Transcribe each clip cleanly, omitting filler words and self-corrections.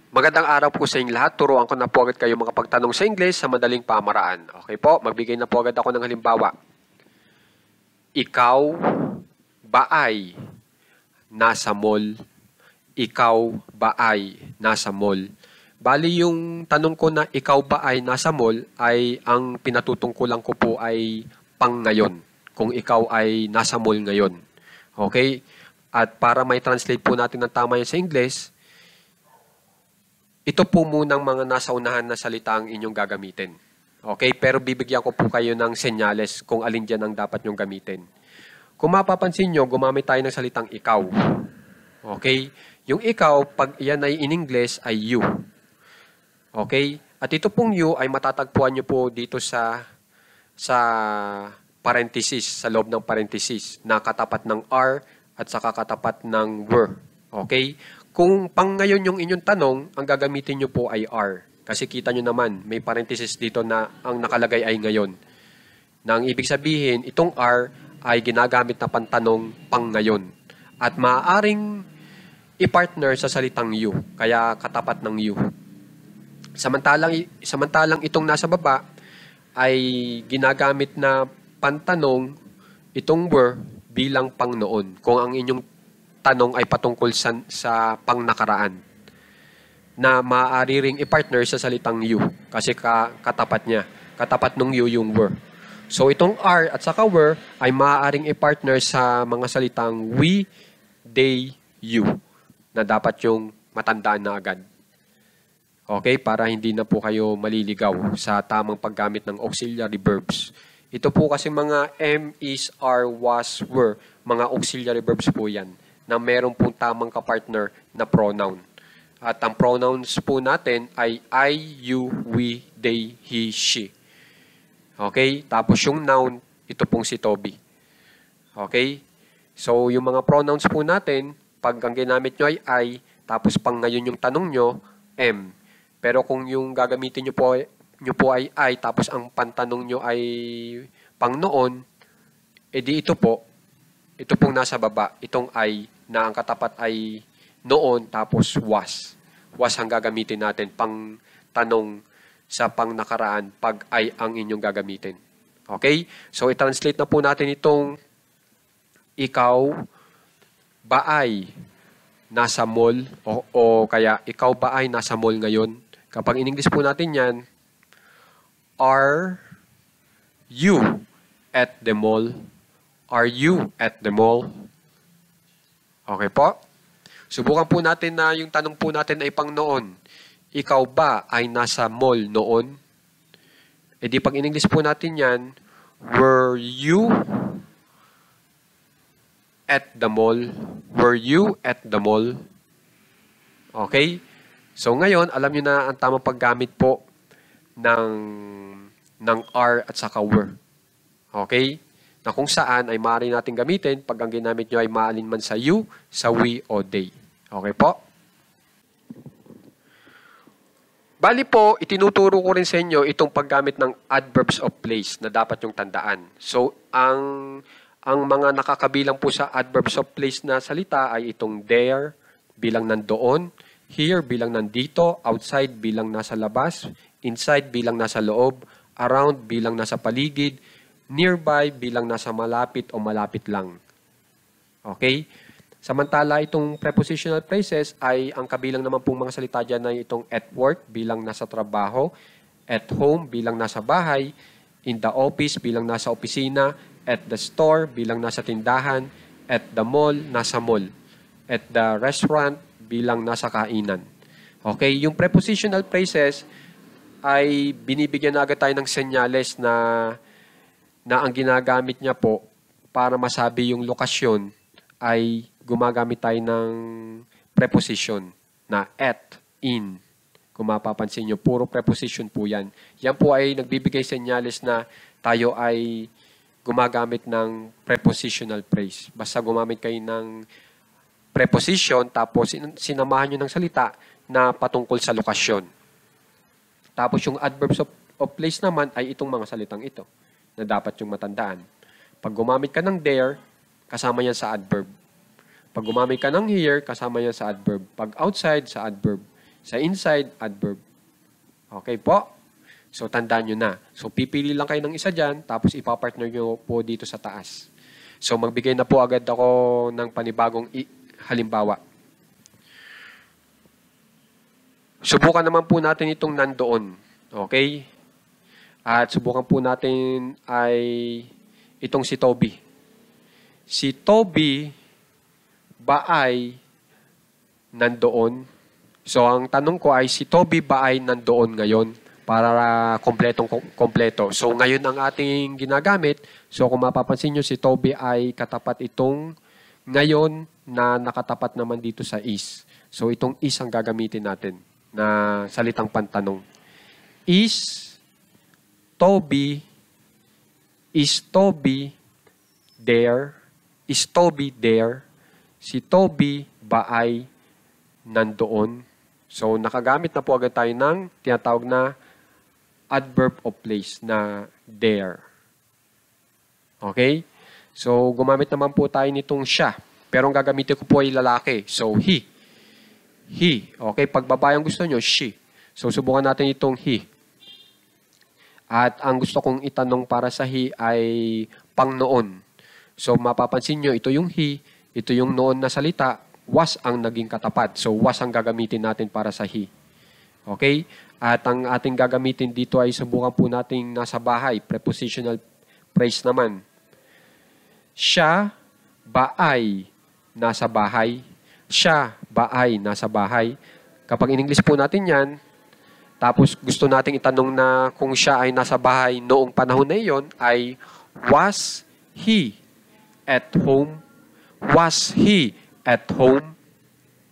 Magandang araw po sa inyong lahat. Turuan ko na po agad kayo makapagtanong sa English sa madaling pamaraan. Okay po, magbigay na po agad ako ng halimbawa. Ikaw ba ay nasa mall? Ikaw ba ay nasa mall? Bali yung tanong ko na ikaw ba ay nasa mall ay ang pinatutungkulan ko po ay pang ngayon. Kung ikaw ay nasa mall ngayon. Okay? At para may translate po natin ng tama yan sa English, ito po munang mga nasa unahan na salita ang inyong gagamitin. Okay? Pero bibigyan ko po kayo ng senyales kung alin dyan ang dapat nyong gamitin. Kung mapapansin nyo, gumamit tayo ng salitang ikaw. Okay? Yung ikaw, pag yan ay in English, ay you. Okay? At ito pong you ay matatagpuan nyo po dito sa parenthesis, sa loob ng parenthesis, na katapat ng are at saka katapat ng were. Okay? Kung pang ngayon yung inyong tanong, ang gagamitin nyo po ay are. Kasi kita nyo naman, may parenthesis dito na ang nakalagay ay ngayon. Nang ibig sabihin, itong are ay ginagamit na pantanong pang ngayon. At maaaring i-partner sa salitang you, kaya katapat ng you. Samantalang itong nasa baba ay ginagamit na pantanong itong were bilang pang noon. Kung ang inyong tanong ay patungkol sa pangnakaraan na maaari ring i-partner sa salitang you kasi katapat niya. Katapat ng you yung were. So itong are at saka were ay maaaring i-partner sa mga salitang we, they, you na dapat yung matandaan na agad. Okay? Para hindi na po kayo maliligaw sa tamang paggamit ng auxiliary verbs. Ito po kasi mga am, is, are, was, were, mga auxiliary verbs po yan na meron pong tamang kapartner na pronoun. At ang pronouns po natin ay I, you, we, they, he, she. Okay? Tapos yung noun, ito pong si Toby. Okay? So, yung mga pronouns po natin, pag ang ginamit nyo ay I, tapos pang ngayon yung tanong nyo, am. Pero kung yung gagamitin nyo po ay I, tapos ang pantanong nyo ay pang noon, edi ito pong nasa baba, itong I, na ang katapat ay noon tapos was. Was ang gagamitin natin pang tanong sa pang nakaraan pag ay ang inyong gagamitin. Okay? So, i-translate na po natin itong ikaw ba ay nasa mall o kaya ikaw ba ay nasa mall ngayon? Kapag in English po natin yan, are you at the mall? Are you at the mall? Okay po? Subukan po natin na yung tanong po natin ay pang noon. Ikaw ba ay nasa mall noon? E di pag in-English po natin yan, were you at the mall? Were you at the mall? Okay? So ngayon, alam nyo na ang tamang paggamit po ng are at saka were. Okay? Na kung saan ay maaari natin gamitin pag ang ginamit nyo ay maalinman sa you, sa we, o they. Okay po? Bali po, itinuturo ko rin sa inyo itong paggamit ng adverbs of place na dapat yung tandaan. So, ang mga nakakabilang po sa adverbs of place na salita ay itong there, bilang nandoon, here, bilang nandito, outside, bilang nasa labas, inside, bilang nasa loob, around, bilang nasa paligid, nearby bilang nasa malapit o malapit lang. Okay? Samantala, itong prepositional phrases ay ang kabilang naman pong mga salita dyan ay itong at work bilang nasa trabaho, at home bilang nasa bahay, in the office bilang nasa opisina, at the store bilang nasa tindahan, at the mall, nasa mall, at the restaurant bilang nasa kainan. Okay? Yung prepositional phrases ay binibigyan na agad tayo ng senyales na ang ginagamit niya po para masabi yung lokasyon ay gumagamit tayo ng preposition na at, in. Kung mapapansin nyo, puro preposition po yan. Yan po ay nagbibigay senyales na tayo ay gumagamit ng prepositional phrase. Basta gumamit kayo ng preposition tapos sinamahan nyo ng salita na patungkol sa lokasyon. Tapos yung adverbs of place naman ay itong mga salitang ito na dapat yung matandaan. Pag gumamit ka ng there, kasama yan sa adverb. Pag gumamit ka ng here, kasama yan sa adverb. Pag outside, sa adverb. Sa inside, adverb. Okay po? So, tandaan nyo na. So, pipili lang kayo ng isa dyan, tapos ipapartner nyo po dito sa taas. So, magbigay na po agad ako ng panibagong halimbawa. Subukan naman po natin itong nandoon. Okay? At subukan po natin ay itong si Toby. Si Toby ba ay nandoon? So, ang tanong ko ay si Toby ba ay nandoon ngayon? Para kompleto. So, ngayon ang ating ginagamit. So, kung mapapansin nyo, si Toby ay katapat itong ngayon na nakatapat naman dito sa is. So, itong is ang gagamitin natin na salitang pantanong. Is Toby there? Is Toby there? Si Toby ba ay nandoon? So, nakagamit na po agad tayo ng tinatawag na adverb of place na there. Okay? So, gumamit naman po tayo nitong siya. Pero ang gagamitin ko po ay lalaki. So, he. He. Okay? Pag babae ang gusto nyo, she. So, subukan natin itong he. At ang gusto kong itanong para sa he ay pang noon. So, mapapansin nyo, ito yung he, ito yung noon na salita, was ang naging katapat. So, was ang gagamitin natin para sa he. Okay? At ang ating gagamitin dito ay subukan po nating nasa bahay. Prepositional phrase naman. Siya ba ay nasa bahay? Siya ba ay nasa bahay? Kapag in-English po natin yan, tapos gusto nating itanong na kung siya ay nasa bahay noong panahon na iyon, ay was he at home? Was he at home?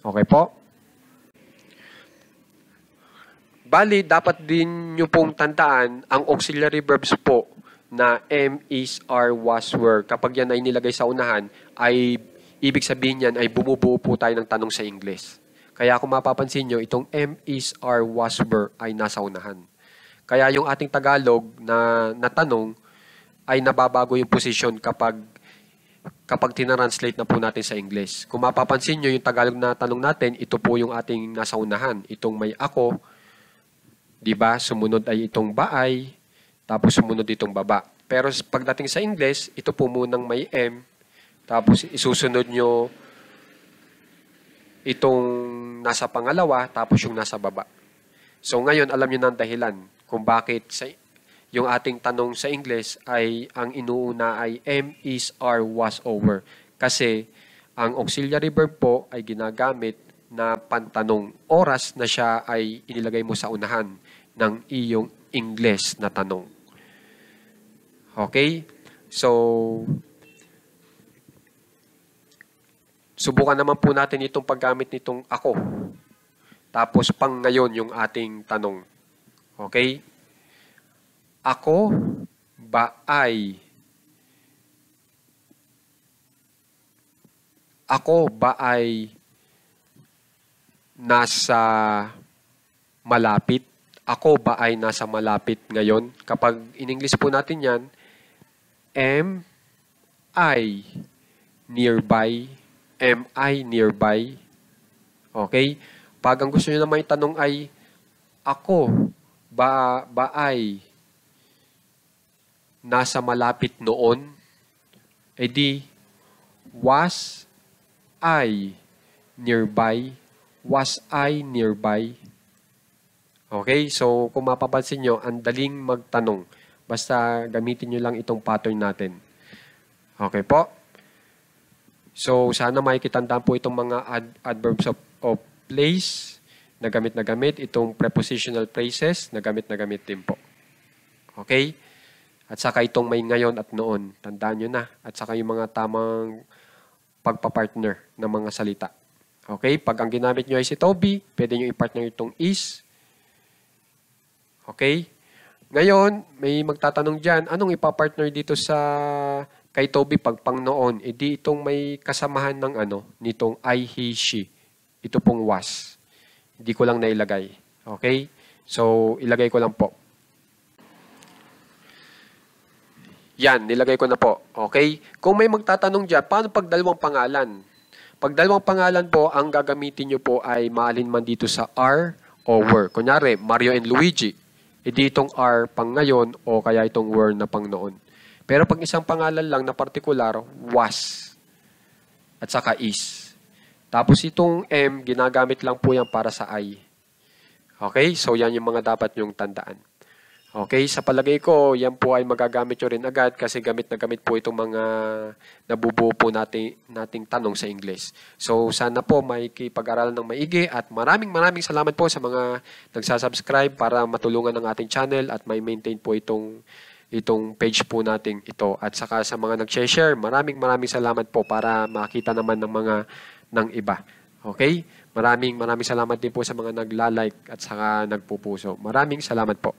Okay po? Bali, dapat din nyo pong tandaan ang auxiliary verbs po na am, is, are, was, were. Kapag yan ay nilagay sa unahan, ay ibig sabihin yan ay bumubuo po tayo ng tanong sa English. Kaya kung mapapansin nyo, itong am, is, are, was, were ay nasa unahan. Kaya yung ating Tagalog na tanong ay nababago yung posisyon kapag tinranslate na po natin sa English. Kung mapapansin nyo, yung Tagalog na tanong natin, ito po yung ating nasa unahan. Itong may ako, diba? Sumunod ay itong baay, tapos sumunod itong baba. Pero pagdating sa English, ito po munang may am, tapos isusunod nyo itong nasa pangalawa, tapos yung nasa baba. So ngayon, alam nyo na ang dahilan kung bakit yung ating tanong sa English ay ang inuuna ay am, is, are, was, over. Kasi ang auxiliary verb po ay ginagamit na pantanong oras na siya ay inilagay mo sa unahan ng iyong English na tanong. Okay? So, subukan naman po natin itong paggamit nitong ako. Tapos pang ngayon yung ating tanong. Okay? Ako ba ay nasa malapit? Ako ba ay nasa malapit ngayon? Kapag in English po natin yan, am I nearby? Am I nearby? Okay? Pag ang gusto nyo naman itanong ay, ako ba ay nasa malapit noon? E di, was I nearby? Was I nearby? Okay, so kung mapapansin nyo, ang daling magtanong. Basta gamitin nyo lang itong pattern natin. Okay po? So, sana makikitandaan po itong mga adverbs of place na gamit, itong prepositional phrases na gamit din po. Okay? At saka itong may ngayon at noon. Tandaan nyo na. At saka yung mga tamang pagpapartner ng mga salita. Okay? Pag ang ginamit nyo ay si Toby, pwede nyo i-partner itong is. Okay? Ngayon, may magtatanong dyan, anong ipapartner dito kay Toby pag pang noon? E di itong may kasamahan ng nitong I, he, she. Ito pong was. Hindi ko lang nailagay. Okay? So, ilagay ko lang po. Yan, nilagay ko na po. Okay? Kung may magtatanong dyan, paano pag dalawang pangalan? Pag dalawang pangalan po, ang gagamitin nyo po ay maalin man dito sa are o were. Kunyari, Mario and Luigi. Hindi itong are pang ngayon o kaya itong were na pang noon. Pero pag isang pangalan lang na partikular, was at saka is. Tapos itong M, ginagamit lang po yan para sa I. Okay? So yan yung mga dapat nyong tandaan. Okay, sa palagay ko, yan po ay magagamit nyo rin agad kasi gamit na gamit po itong mga nabubuo po nating tanong sa English. So, sana po may pag-aralan ng maigi at maraming salamat po sa mga nagsasubscribe para matulungan ng ating channel at may maintain po itong page po nating ito. At saka sa mga nag-share, maraming salamat po para makita naman ng iba. Okay? Maraming salamat din po sa mga nagla-like at saka nagpupuso. Maraming salamat po.